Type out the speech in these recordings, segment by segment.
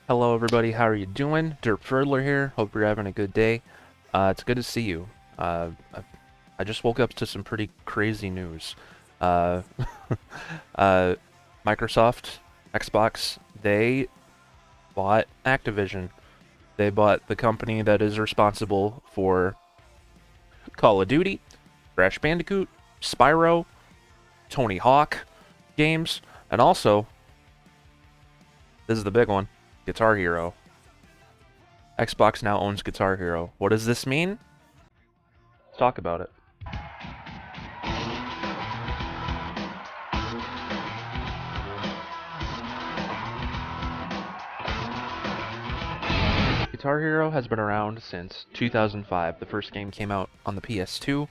Hello everybody, how are you doing? Derp Ferdler here. Hope you're having a good day. It's good to see you. I just woke up to some pretty crazy news. Uh, uh, Microsoft, Xbox, they bought Activision. They bought the company that is responsible for Call of Duty, Crash Bandicoot, Spyro, Tony Hawk games, and also, this is the big one, Guitar Hero. Xbox now owns Guitar Hero. What does this mean? Let's talk about it. Guitar Hero has been around since 2005. The first game came out on the PS2.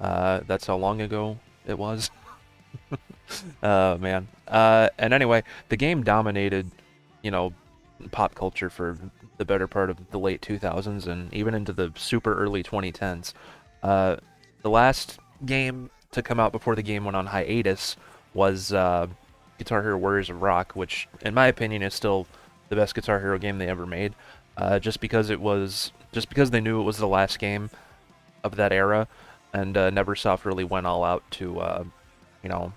That's how long ago it was. Oh man. And anyway, the game dominated, you know, pop culture for the better part of the late 2000s and even into the super early 2010s. The last game to come out before the game went on hiatus was Guitar Hero Warriors of Rock, which, in my opinion, is still the best Guitar Hero game they ever made. Just because they knew it was the last game of that era, and Neversoft really went all out to, you know,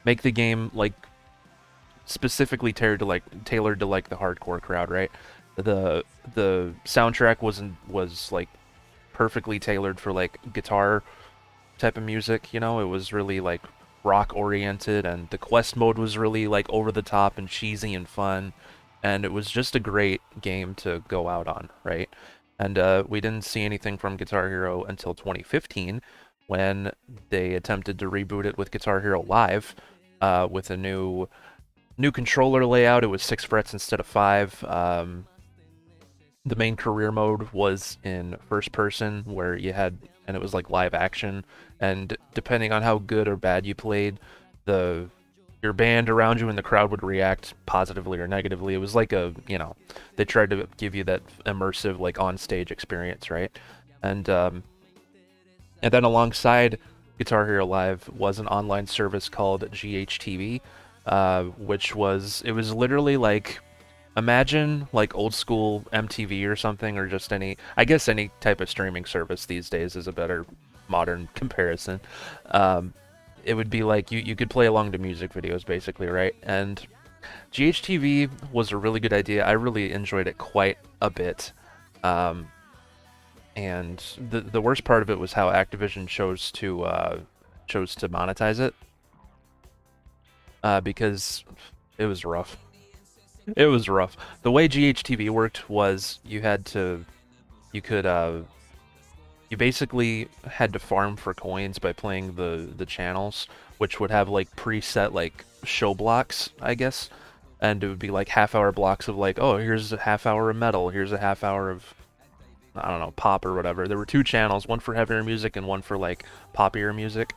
make the game like specifically tailored to like the hardcore crowd, right? The soundtrack was like perfectly tailored for like guitar type of music, you know. It was really like rock oriented, and the quest mode was really like over the top and cheesy and fun, and it was just a great game to go out on, right? And we didn't see anything from Guitar Hero until 2015 when they attempted to reboot it with Guitar Hero Live, with a new controller layout. It was 6 frets instead of 5. The main career mode was in first person, where you had, and it was like live action, and depending on how good or bad you played, your band around you and the crowd would react positively or negatively. It was like a, you know, they tried to give you that immersive like on stage experience, right? And then alongside Guitar Hero Live was an online service called GHTV, which was literally like, imagine like old school MTV or something, or just I guess any type of streaming service these days is a better modern comparison. It would be like you could play along to music videos basically, right? And GHTV was a really good idea. I really enjoyed it quite a bit. And the worst part of it was how Activision chose to monetize it, because it was rough. It was rough. The way GHTV worked was you basically had to farm for coins by playing the channels, which would have like preset like show blocks, I guess, and it would be like half-hour blocks of like, oh, here's a half hour of metal, here's a half hour of, I don't know, pop or whatever. There were 2 channels, one for heavier music and one for like poppier music.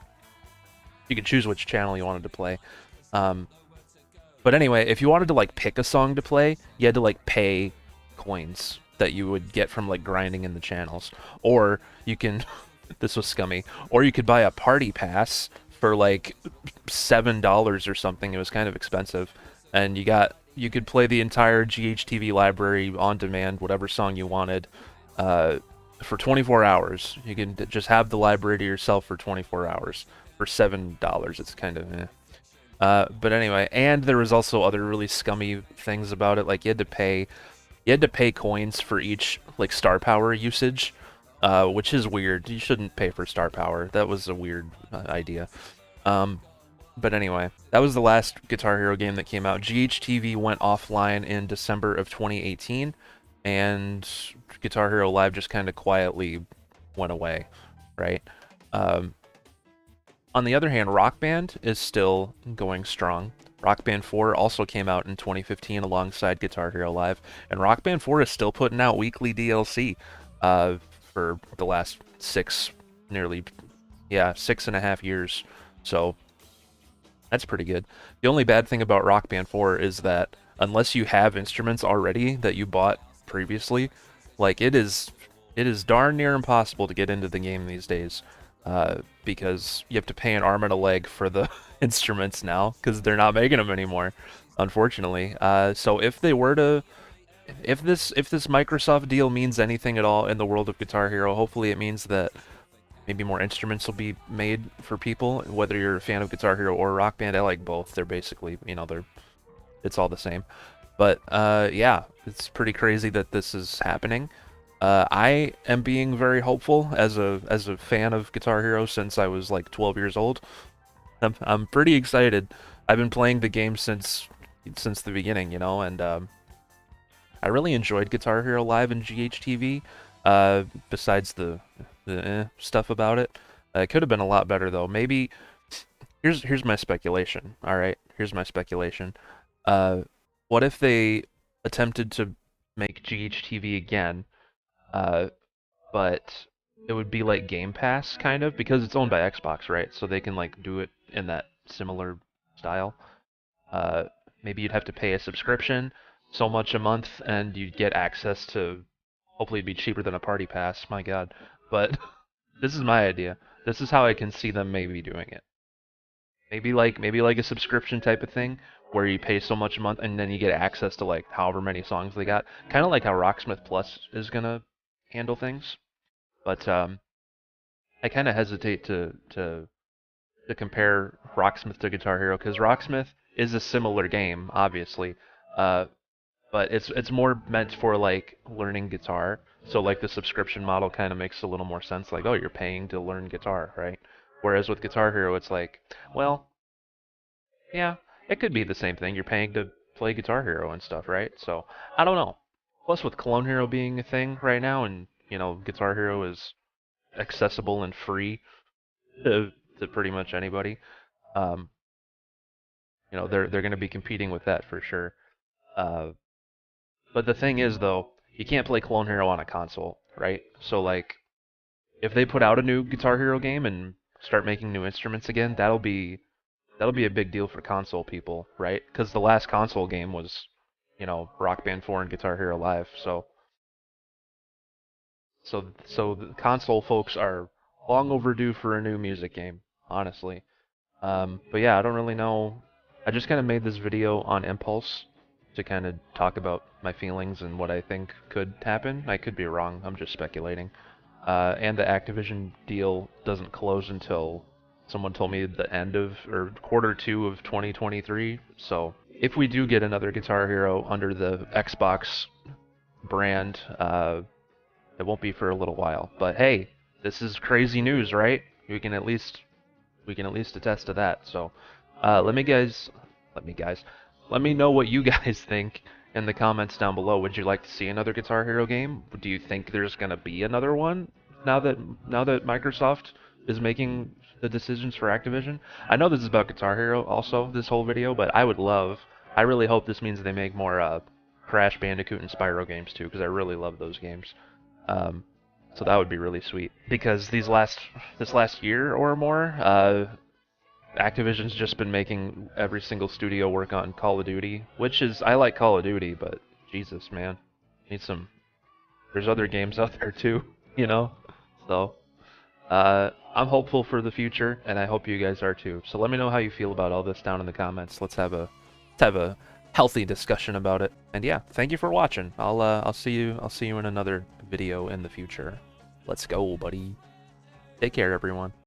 You could choose which channel you wanted to play. But anyway, if you wanted to like pick a song to play, you had to like pay coins that you would get from like grinding in the channels. Or you can, this was scummy, or you could buy a party pass for like $7 or something. It was kind of expensive, and you could play the entire GHTV library on demand, whatever song you wanted, for 24 hours. You can just have the library to yourself for 24 hours for $7. It's kind of but anyway, and there was also other really scummy things about it. Like you had to pay coins for each like star power usage, which is weird. You shouldn't pay for star power. That was a weird idea. But anyway, that was the last Guitar Hero game that came out. GHTV went offline in December of 2018, and Guitar Hero Live just kind of quietly went away, right? On the other hand, Rock Band is still going strong. Rock Band 4 also came out in 2015 alongside Guitar Hero Live, and Rock Band 4 is still putting out weekly DLC for the last 6.5 years. So that's pretty good. The only bad thing about Rock Band 4 is that unless you have instruments already that you bought previously, like it is darn near impossible to get into the game these days. Because you have to pay an arm and a leg for the instruments now, because they're not making them anymore. unfortunately. So if they were to, if this Microsoft deal means anything at all in the world of Guitar Hero, hopefully it means that maybe more instruments will be made for people, whether you're a fan of Guitar Hero or Rock Band. I like both. They're basically, it's all the same. But yeah, it's pretty crazy that this is happening. I am being very hopeful as a fan of Guitar Hero since I was like 12 years old. I'm pretty excited. I've been playing the game since the beginning, and I really enjoyed Guitar Hero Live in GHTV. Besides the stuff about it, it could have been a lot better though. Maybe here's my speculation. All right, here's my speculation. What if they attempted to make GHTV again, but it would be like Game Pass kind of because it's owned by Xbox, right? So they can like do it in that similar style. Uh, Maybe you'd have to pay a subscription, so much a month, and you'd get access to. Hopefully, it'd be cheaper than a party pass. My God, but this is my idea. This is how I can see them maybe doing it. Maybe like a subscription type of thing where you pay so much a month and then you get access to like however many songs they got. Kind of like how Rocksmith Plus is gonna handle things. But I kind of hesitate to compare Rocksmith to Guitar Hero because Rocksmith is a similar game, obviously. Uh, but it's more meant for like learning guitar. So like the subscription model kind of makes a little more sense. Like, oh, you're paying to learn guitar, right? Whereas with Guitar Hero, it's like, well, yeah, it could be the same thing. You're paying to play Guitar Hero and stuff, right? So I don't know. Plus, with Clone Hero being a thing right now, and Guitar Hero is accessible and free to pretty much anybody. Um, they're going to be competing with that for sure. Uh, but the thing is, though, you can't play Clone Hero on a console, right? So like, if they put out a new Guitar Hero game and start making new instruments again, that'll be a big deal for console people, right? Because the last console game was, Rock Band 4 and Guitar Hero Live. So the console folks are long overdue for a new music game, honestly. But yeah, I don't really know. I just kind of made this video on impulse to kind of talk about my feelings and what I think could happen. I could be wrong. I'm just speculating. And the Activision deal doesn't close until someone told me the end of or quarter two of 2023. So if we do get another Guitar Hero under the Xbox brand, it won't be for a little while. But hey, this is crazy news, right? We can at least attest to that. So, let me know what you guys think in the comments down below. Would you like to see another Guitar Hero game? Do you think there's gonna be another one now that Microsoft is making the decisions for Activision? I know this is about Guitar Hero also, this whole video, but I really hope this means they make more Crash Bandicoot and Spyro games too, because I really love those games. Um, so that would be really sweet because this last year or more, Activision's just been making every single studio work on Call of Duty, which is I like Call of Duty, but Jesus, man, need some. There's other games out there too, you know. So I'm hopeful for the future, and I hope you guys are too. So let me know how you feel about all this down in the comments. Let's have a healthy discussion about it. And yeah, thank you for watching. I'll see you in another video in the future. Let's go, buddy. Take care, everyone.